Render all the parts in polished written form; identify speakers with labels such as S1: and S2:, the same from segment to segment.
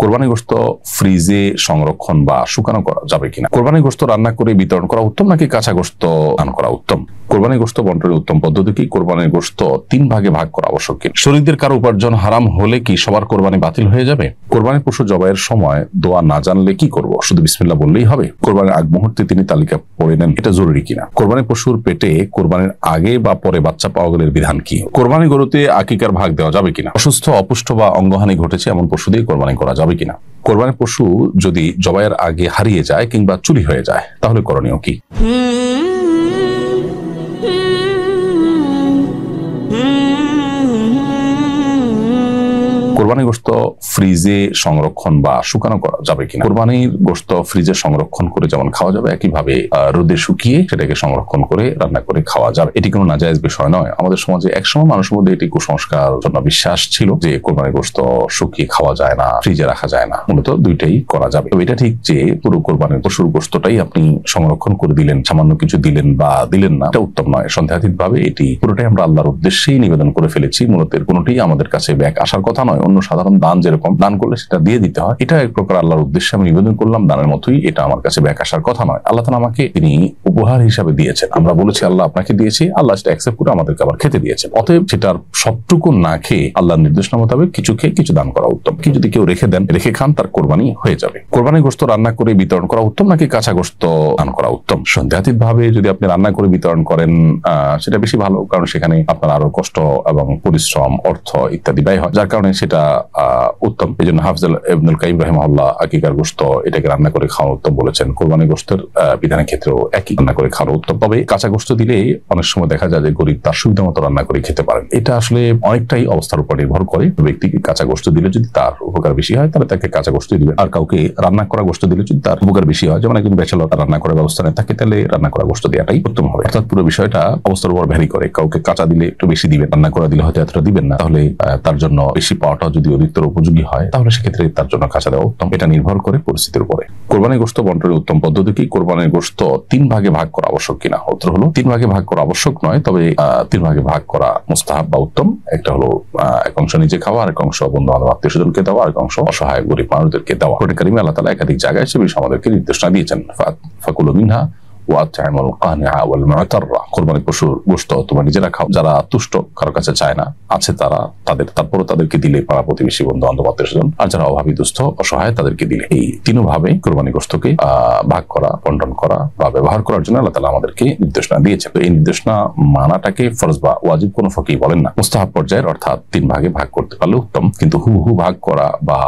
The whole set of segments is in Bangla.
S1: কোরবানি গোশত ফ্রিজে সংরক্ষণ বা শুকানো করা যাবে কিনা? কোরবানি গোশত রান্না করে বিতরণ করা উত্তম নাকি কাঁচা গোশত দান করা উত্তম? কোরবানি গোশত বন্টনের উত্তম পদ্ধতি কি? কোরবানির গোশত 3 ভাগে ভাগ করা আবশ্যক কি? শরীরদের কারো উপার্জন হারাম হলে কি সবার কোরবানি বাতিল হয়ে যাবে? কোরবানি পশু জবাইয়ের সময় দোয়া না জানলে কি করব? শুধু বিসমিল্লাহ বললেই হবে? কোরবানির আগ মুহূর্তে তিনি তালিকা পড়ে নেন, এটা জরুরি কিনা? কোরবানি পশুর পেটে কোরবানির আগে বা পরে বাচ্চা পাওয়া গেলে বিধান কি? কোরবানি গরুতে আকিকার ভাগ দেওয়া যাবে কিনা? অসুস্থ, অপুষ্ট বা অঙ্গহানি ঘটেছে এমন পশু দিয়ে কোরবানি করা যাবে কিনা? কোরবানি পশু যদি জবাইয়ের আগে হারিয়ে যায় কিংবা চুরি হয়ে যায় তাহলে করণীয় কি? কোরবানি গোশত ফ্রিজে সংরক্ষণ বা শুকানো করা যাবে কিনা? কোরবানির গোশত ফ্রিজে সংরক্ষণ করে যেমন খাওয়া যাবে, একইভাবে রোদে শুকিয়ে সেটাকে সংরক্ষণ করে রান্না করে খাওয়া যাবে। এটি কোনো নাজায়েজ বিষয় নয়। আমাদের সমাজে একসময় মানুষের মধ্যে এটি কুসংস্কার জন্য বিশ্বাস ছিল যে কোরবানি গোশত শুকিয়ে খাওয়া যায় না, ফ্রিজে রাখা যায় না। মূলত দুইটাই করা যাবে। এটা ঠিক যে পুরো কোরবানির পশুর গোশতটাই আপনি সংরক্ষণ করে দিলেন, সামান্য কিছু দিলেন বা দিলেন না, এটা উত্তম নয়। সন্দেহাতীত ভাবে এটি পুরোটাই আমরা আল্লাহর উদ্দেশ্যেই নিবেদন করে ফেলেছি। মূলত এর কোনোটাই আমাদের কাছে ব্যাক আসার কথা নয়। অন্য সাধারণ দান যেরকম দান করলে সেটা দিয়ে দিতে হয়, এটা এক প্রকার আল্লাহর উদ্দেশ্যে আমি নিবেদন করলাম, দানের মতোই। এটা আমার কাছে ব্যাক আসার কথা নয়। আল্লাহ তাআলা আমাকে তিনি উপহার হিসাবে দিয়েছেন। আমরা বলেছি আল্লাহ আপনাকে দিয়েছি, আল্লাহ সেটা অ্যাকসেপ্ট করে আমাদেরকে আবার খেতে দিয়েছেন। অতএব সেটার সবটুকু না খেয়ে আল্লাহর নির্দেশনা মোতাবেক কিছু খেয়ে কিছু দান করা উত্তম। কি যদি কেউ রেখে দেন, রেখে খান, তার কোরবানি হয়ে যাবে। কোরবানি গোশত রান্না করে বিতরণ করা উত্তম নাকি কাঁচা গোশত দান করা উত্তম? সন্দেহাতীত ভাবে যদি আপনি রান্না করে বিতরণ করেন সেটা বেশি ভালো, কারণ সেখানে আপনার আরো কষ্ট এবং পরিশ্রম, অর্থ ইত্যাদি ব্যয় হয়, যার কারণে সেটা উত্তম। এই জন্য হাফিজ ইবনুল কাইয়িম রাহিমাহুল্লাহ আকিকার গোশত এটাকে রান্না করে খাওয়া উত্তম বলেছেন। কোরবানি গোশতের বিধানের ক্ষেত্রেও একই, রান্না করে খাওয়া উত্তম। তবে কাঁচা গোশত দিলে অনেক সময় দেখা যায় যে গরিব তার সুবিধা মতো রান্না করে খেতে পারেন। এটা আসলে অনেকটাই অবস্থার উপর নির্ভর করে। ব্যক্তিকে কাঁচা গোশত দিলে যদি তার উপকার বেশি হয় তাহলে তাকে কাঁচা গোশত দিবে, আর কাউকে রান্না করা গোশত দিলে যদি তার উপকার বেশি হয়, যেমন একজন ব্যাচেলর রান্না করার ব্যবস্থা নেই থাকে, তাহলে রান্না করা গোশত দেওয়াটাই উত্তম হবে। অর্থাৎ পুরো বিষয়টা অবস্থার উপর ভ্যারি করে। কাউকে কাঁচা দিলে একটু বেশি দিবেন, রান্না করা দিলে হয়তো এতটা দিবেন না। তাহলে তার জন্য বেশি পাওয়াটা যদি অধিকতর উপযোগী হয় তাহলে সেক্ষেত্রে তার জন্য কাঁচা দেওয়া উত্তম। এটা নির্ভর করে পরিস্থিতির উপরে। কোরবানি গোশত বন্টনের উত্তম পদ্ধতি কি? কোরবানির গোশত 3 ভাগে ভাগ করা আবশ্যক কিনা? উত্তর হলো 3 ভাগে ভাগ করা আবশ্যক নয়, তবে 3 ভাগে ভাগ করা মুস্তাহাব বা উত্তম। একটা হলো এক অংশ নিজে খাওয়া, আরেক অংশ বন্ধু বান্ধব আত্মীয় স্বজনকে দেওয়া, আরেক অংশ অসহায় গরিব মানুষদেরকে দেওয়া। কোরআন কারীমে আল্লাহ তাআলা একাধিক জায়গায় সে বিষয়ে আমাদেরকে নির্দেশনা দিয়েছেন। ফাকুলু মিনহা ওয়াত'আমুল কানিআ ওয়াল মু'তাররা। কোরবানির পশুর গোশত তোমরা নিজেরা খাও, যারা তুষ্ট, কারো কাছে চায় না, আছে তারা, তারপরও তাদেরকে দিলে, পাড়া প্রতিবেশী, বন্ধু বান্ধব আত্মীয় স্বজন, আর যারা অভাবী, দুস্থ, অসহায়, তাদেরকে দিলে। এই 3 ভাবে কোরবানি গোশতকে ভাগ করা, বন্টন করা বা ব্যবহার করার জন্য আল্লাহ তাআলা আমাদেরকে নির্দেশনা দিয়েছেন। তো এই নির্দেশনা মানাটাকে ফরজ বা ওয়াজিব কোনো ফকিহ বলেন না। মুস্তাহাব পর্যায়ের, অর্থাৎ 3 ভাগে ভাগ করতে পারলে উত্তম, কিন্তু হুবহু ভাগ করা বা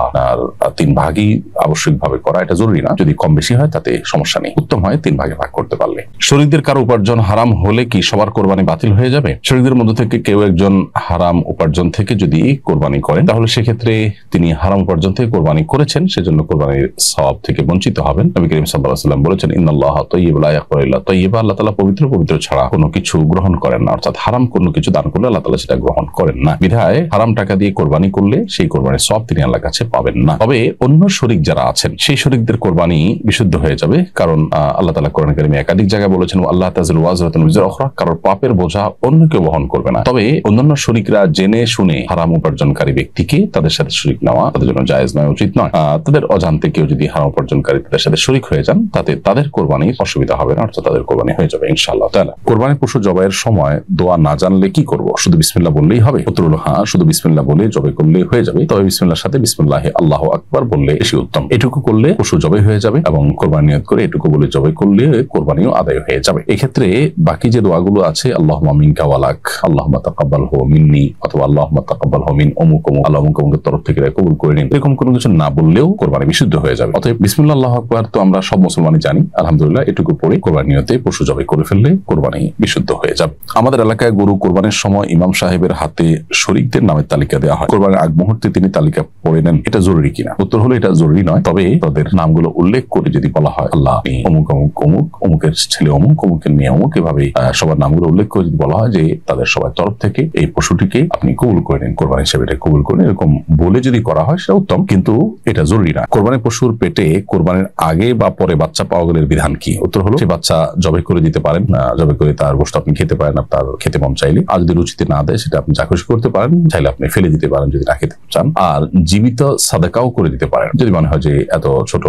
S1: 3 ভাগই আবশ্যিকভাবে করা এটা জরুরি না। যদি কম বেশি হয় তাতে সমস্যা নেই, উত্তম হয় 3 ভাগে ভাগ করতে পারলে। শরীরদের কারো উপার্জন হারাম হলে কি সবার কোরবানি বাতিল হয়ে যাবে? শরীরদের মধ্যে থেকে কেউ একজন হারাম উপার্জন থেকে যদি কোরবানি করেন তাহলে সেক্ষেত্রে তিনি হারাম উপার্জন থেকে কোরবানি করেছেন, সেজন্য কোরবানির সওয়াব থেকে বঞ্চিত হবেন। নবী করিম সাল্লাল্লাহু আলাইহি ওয়াসাল্লাম বলেছেন, ইন্নাল্লাহা তাইয়্যিবুন লা ইয়াকবালু ইল্লা তাইয়্যিবা। আল্লাহ তাআলা পবিত্র, পবিত্র ছাড়া কোনো কিছু গ্রহণ করেন না। অর্থাৎ হারাম কোনো কিছু দান করলে আল্লাহ তাআলা সেটা গ্রহণ করেন না। বিধায় হারাম টাকা দিয়ে কোরবানি করলে সেই কোরবানির সওয়াব তিনি আল্লাহর কাছে পাবেন না। তবে অন্য শরীক যারা আছেন সেই শরীকদের কোরবানি বিশুদ্ধ হয়ে যাবে, কারণ আল্লাহ তাআলা কোরআন কারীমে একাধিক জায়গায় বলেছেন, আল্লাহ তাযিরু ওয়াজরাতুন বিজরা উখরা। কারোর পাপের বোঝা অন্য কেউ বহন করবে না। তবে অন্যান্য শরীকরা জেনে শুনে হারাম উপার্জনকারী ব্যক্তিকে তাদের সাথে শরীক নেওয়া তাদের জন্য জায়েজ নয়, উচিত নয়। তাদের অজান্তে কেউ যদি হারাম উপার্জনকারী তাদের সাথে শরীক হয়ে যান তাতে তাদের কোরবানির অসুবিধা হবে না, অর্থাৎ তাদের কোরবানি হয়ে যাবে ইনশাআল্লাহ তাআলা। কোরবানির পশু জবাইয়ের সময় দোয়া না জানলে কি করব? শুধু বিসমিল্লাহ বললেই হবে? উত্তর হলো হ্যাঁ, শুধু বিসমিল্লাহ বলে জবাই করলে হয়ে যাবে। তবে বিসমিল্লাহর সাথে বিসমিল্লাহি আল্লাহু আকবার বললে বেশি উত্তম। এটুকু করলে পশু জবাই হয়ে যাবে এবং কোরবানি নিয়ত করে এটুকু বলে জবাই করলে কোরবানিও আদায় হয়ে যাবে। এক্ষেত্রে বাকি যে দোয়াগুলো আছে, আল্লাহুম্মা মিনকা ওয়ালাক, আল্লাহুম্মা তাকাব্বালহু মিন্নি, অথবা আল্লাহুম্মা তাকাব্বালহু মিন অমুক অমুক, আল্লাহ অমুক অমুকের তরফ থেকে কবুল করে নিন, এরকম কোনো কিছু না বললেও কোরবানি বিশুদ্ধ হয়ে যাবে। অতএব বিসমিল্লাহ আল্লাহু আকবার তো আমরা সব মুসলমানই জানি, আলহামদুলিল্লাহ। এটুকু পড়ে কোরবানি নিয়তে পশু জবাই করে ফেললে কোরবানি বিশুদ্ধ হয়ে যাবে। আমাদের এলাকায় গরু কোরবানির সময় ইমাম সাহেবের হাতে শরীকদের নামের তালিকা দেওয়া হয়। কোরবানির আগ মুহূর্তে তিনি তালিকা পড়ে নেন, এটা জরুরি কিনা? উত্তর হলো এটা জরুরি নয়, তবে তাদের নামগুলো উল্লেখ করে যদি বলা হয়, আল্লাহ অমুক অমুক অমুক অমুক অমুকের ছেলে অমুক, অমুকের মেয়ে অমুক, এভাবে সবার নামগুলো উল্লেখ করে যদি বলা হয় যে তাদের সবার তরফ থেকে এই পশুটিকে আপনি কবুল করে নিন, কোরবানি হিসেবে এটা কবুল করে নিন, এরকম বলে যদি করা হয় সেটা উত্তম, কিন্তু এটা জরুরি না। কোরবানি পশুর পেটে কোরবানির আগে বা পরে বাচ্চা পাওয়া গেলে বিধান কি? উত্তর হলো, সেই বাচ্চা জবাই করে দিতে পারেন, জবাই করে তার গোশত আপনি খেতে পারেন আপনার খেতে মন চাইলে, আর যদি রুচিতে না দেয় সেটা আপনি যা খুশি করতে পারেন, চাইলে আপনি ফেলে দিতে পারেন যদি না খেতে চান, আর জীবিত সাদাকাও করে দিতে পারেন। যদি মনে হয় যে এত ছোট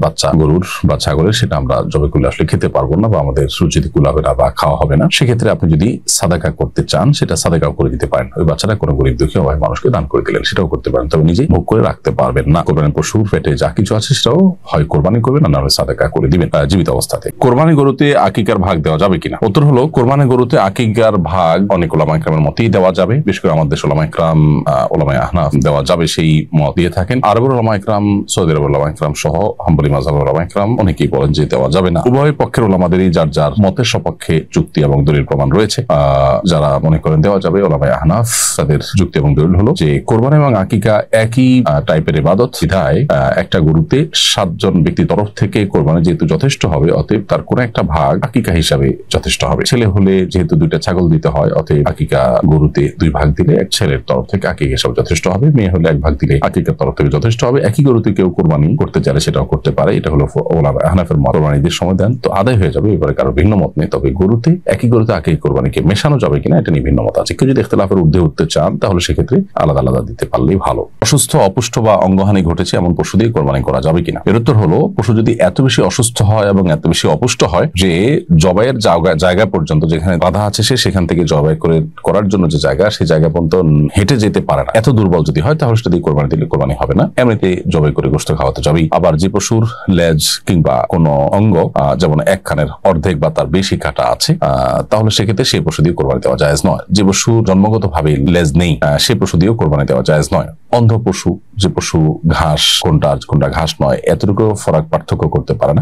S1: বাচ্চা গরুর বা ছাগলের সেটা আমরা জবাই করলে আসলে খেতে পারবো না বা আমাদের রুচিতে কুলাবে না বা খাওয়া হবে না, সেক্ষেত্রে আপনি যদি সাদাকা করতে চান সেটা সাদাকাও করে দিতে পারেন। ওই বাচ্চাটা কোনো গরিব দুঃখী অভাবী মানুষকে দান করে দিলেন, সেটাও করতে পারেন, তবে নিজে ভোগ করে রাখতে পারবেন না। কোরবানি পশুর পেটে যা কিছু আছে সেটাও হয় কোরবানি করবেন না হলে সাদাকা করে দিবেন জীবিত অবস্থাতে। কোরবানি গরুতে আকিকার ভাগ দেওয়া যাবে কিনা? উত্তর হলো, কোরবানি গরুতে আকিকার ভাগ অনেক ওলামা ইকরামের মতেই দেওয়া যাবে, বিশেষ করে আমাদের ওলামা ইকরাম ওলামায়ে আহনাফ দেওয়া যাবে সেই মত দিয়ে থাকেন। আরবের ওলামা ইকরাম, সৌদি আরবের ওলামা ইকরাম সহ হাম্বলি মাযহাবের ওলামা ইকরাম অনেকেই বলেন যে দেওয়া যাবে না। উভয় পক্ষের ওলামাদেরই যার যার মতের সপক্ষে যুক্তি এবং দলিল প্রমাণ রয়েছে। যারা মনে করেন দেওয়া যাবে, ওলামায়ে আহনাফ, তাদের যুক্তি এবং দলিল হলো যে কোরবানি এবং আকিকা একই টাইপের ইবাদত, সিধায় একটা গরুতে 7 জন ব্যক্তির তরফ থেকে কোরবানি যেহেতু যথেষ্ট হবে, অতএব তার কোন একটা ভাগ আকিকা হিসাবে যথেষ্ট হবে। ছেলে হলে যেহেতু 2টা ছাগল দিতে হয়, অতএব আকিকা গরুতে 2 ভাগ দিলে এক ছেলের তরফ থেকে আকিকা হিসাবে যথেষ্ট হবে, মেয়ে হলে 1 ভাগ দিলে আকিকার তরফ থেকে যথেষ্ট হবে। একই গরুতে কেউ কোরবানি করতে চাইলে সেটাও করতে পারে, এটা হলো ওলামা আহনাফের মত। কোরবানিদের সময় দেন তো আদায় হয়ে যাবে, এবারে কারো ভিন্ন মত নেই। তবে গরুতে একই গরুতে আকিকা কোরবানিকে মেশানো যাবে কিনা এটা নিয়ে ভিন্ন মত আছে। কেউ যদি ইখতিলাফের ঊর্ধ্বে উঠতে চান তাহলে সেক্ষেত্রে আলাদা আলাদা দিতে পারলেই ভালো। অসুস্থ, অপুষ্ট বা অঙ্গহানি ঘটেছে এমন পশু দিয়ে কোরবানি করা যাবে কিনা? এর উত্তর হলো, পশু যদি এত বেশি অসুস্থ হয় এবং এত বেশি অপুষ্ট হয় যে জবাইয়ের জায়গা পর্যন্ত, যেখানে বাধা আছে সেখান থেকে জবাই করার জন্য যে জায়গা, সেই জায়গা পর্যন্ত হেঁটে যেতে পারে না, এত দুর্বল যদি হয় তাহলে সেটা দিয়ে কোরবানি দিলে কোরবানি হবে না, এমনিতে জবাই করে গোশত খাওয়াতে যাবেই। আবার যে পশুর লেজ কিংবা কোনো অঙ্গ যেমন 1 কানের অর্ধেক বা তার বেশি কাটা আছে, তাহলে সেক্ষেত্রে সেই পশু দিয়ে কোরবানি দেওয়া জায়েজ নয়। যে পশু জন্মগত ভাবে লেজ নেই, সে পশু দিয়েও কোরবানি দেওয়া জায়েজ নয়। অন্ধ পশু, যে পশু ঘাস কোনটা ঘাস নয় এতটুকু ফারাক পার্থক্য করতে পারে না,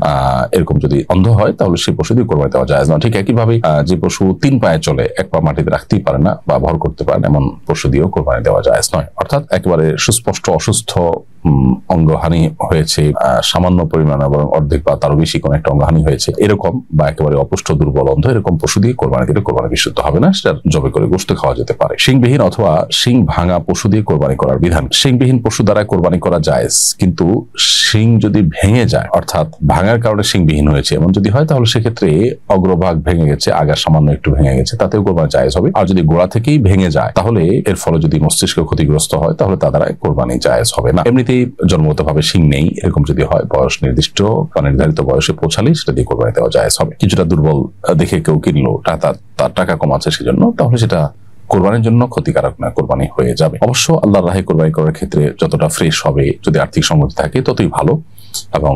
S1: এরকম যদি অন্ধ হয় তাহলে সেই পশু দিয়ে কোরবানি দেওয়া জায়েজ নয়। ঠিক একইভাবে যে পশু 3 পায়ে চলে, 1 পা মাটিতে রাখতেই পারে না বা ভর করতে পারে না, এমন পশু দিয়েও কোরবানি দেওয়া জায়েজ নয়। অর্থাৎ একেবারে সুস্পষ্ট অসুস্থ, অঙ্গহানি হয়েছে সামান্য পরিমাণ এবং অর্ধেক বা তারও বেশি কোন একটা অঙ্গহানি হয়েছে এরকম, বা একেবারে অপুষ্ট, দুর্বল, অন্ধ এরকম পশু দিয়ে কোরবানি দিলে কোরবানি বিশুদ্ধ হবে না, সেটা জবাই করে গোশত খাওয়া যেতে পারে। শিংবিহীন অথবা শিং ভাঙা পশু দিয়ে কোরবানি করার বিধান। শিংবিহীন পশু দ্বারা কোরবানি করা জায়েজ, কিন্তু শিং যদি ভেঙে যায়, অর্থাৎ ভাঙার কারণে শিংবিহীন হয়েছে এমন যদি হয়, তাহলে সেক্ষেত্রে অগ্রভাগ ভেঙে গেছে, আগা সামান্য একটু ভেঙে গেছে, তাতেও কোরবানি জায়েজ হবে। আর যদি গোড়া থেকেই ভেঙে যায় তাহলে এর ফলে যদি মস্তিষ্ক ক্ষতিগ্রস্ত হয় তাহলে তা দ্বারা কোরবানি জায়েজ হবে না। এমনিতেই জন্মগতভাবে শিং নেই এরকম যদি হয়, বয়স নির্দিষ্ট বা নির্ধারিত বয়সে পৌঁছালে সেটা দিয়ে কোরবানি দেওয়া জায়েজ হবে। কিছুটা দুর্বল দেখে কেউ কিনলো, তার টাকা কম আছে সেজন্য, তাহলে সেটা কোরবানির জন্য ক্ষতিকারক না, কোরবানি হয়ে যাবে। অবশ্য আল্লাহর রাহে কোরবানি করার ক্ষেত্রে যতটা ফ্রেশ হবে, যদি আর্থিক সম্মতি থাকে ততই ভালো, এবং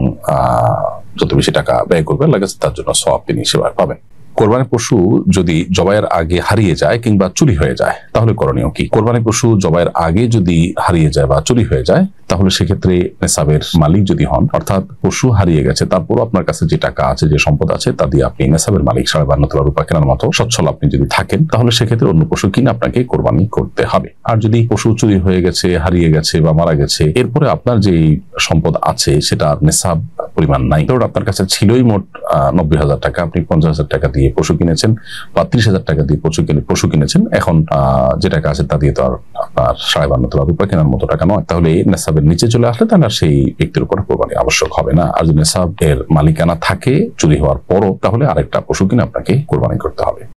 S1: যত বেশি টাকা ব্যয় করবে আল্লাহর কাছে তার জন্য সওয়াব তিনি সেবার পাবেন। কোরবানির পশু যদি জবাইয়ের আগে হারিয়ে যায় কিংবা চুরি হয়ে যায় তাহলে করণীয় কি? কোরবানির পশু জবাইয়ের আগে যদি হারিয়ে যায় বা চুরি হয়ে যায় তাহলে সেক্ষেত্রে নেসাবের মালিক যদি হন, অর্থাৎ পশু হারিয়ে গেছে তারপরও আপনার কাছে যে টাকা আছে, যে সম্পদ আছে, তা দিয়ে আপনি নেসাবের মালিক 52 তোলা রূপা কেনার মতো সচ্ছল আপনি যদি থাকেন, তাহলে সেক্ষেত্রে অন্য পশু কিনে আপনাকে কোরবানি করতে হবে। আর যদি পশু চুরি হয়ে গেছে, হারিয়ে গেছে বা মারা গেছে, এরপরে আপনার যে সম্পদ আছে সেটা নেসাব পরিমাণ নাই, ধরুন আপনার কাছে ছিলই মোট 90,000 টাকা, আপনি 50,000 টাকা দিয়ে পশু কিনেছেন বা 30,000 টাকা দিয়ে পশু কিনেছেন, এখন যে টাকা আছে তা দিয়ে তো আর আপনার 52 তোলা রূপা কেনার মতো টাকা নয়, তাহলে নেসাবের নিচে চলে আসলে তাহলে সেই ব্যক্তির উপর কোরবানি আবশ্যক হবে না। আর যদি নেসাবের মালিকানা থাকে চুরি হওয়ার পরও, তাহলে আরেকটা পশু কিনে আপনাকে কোরবানি করতে হবে।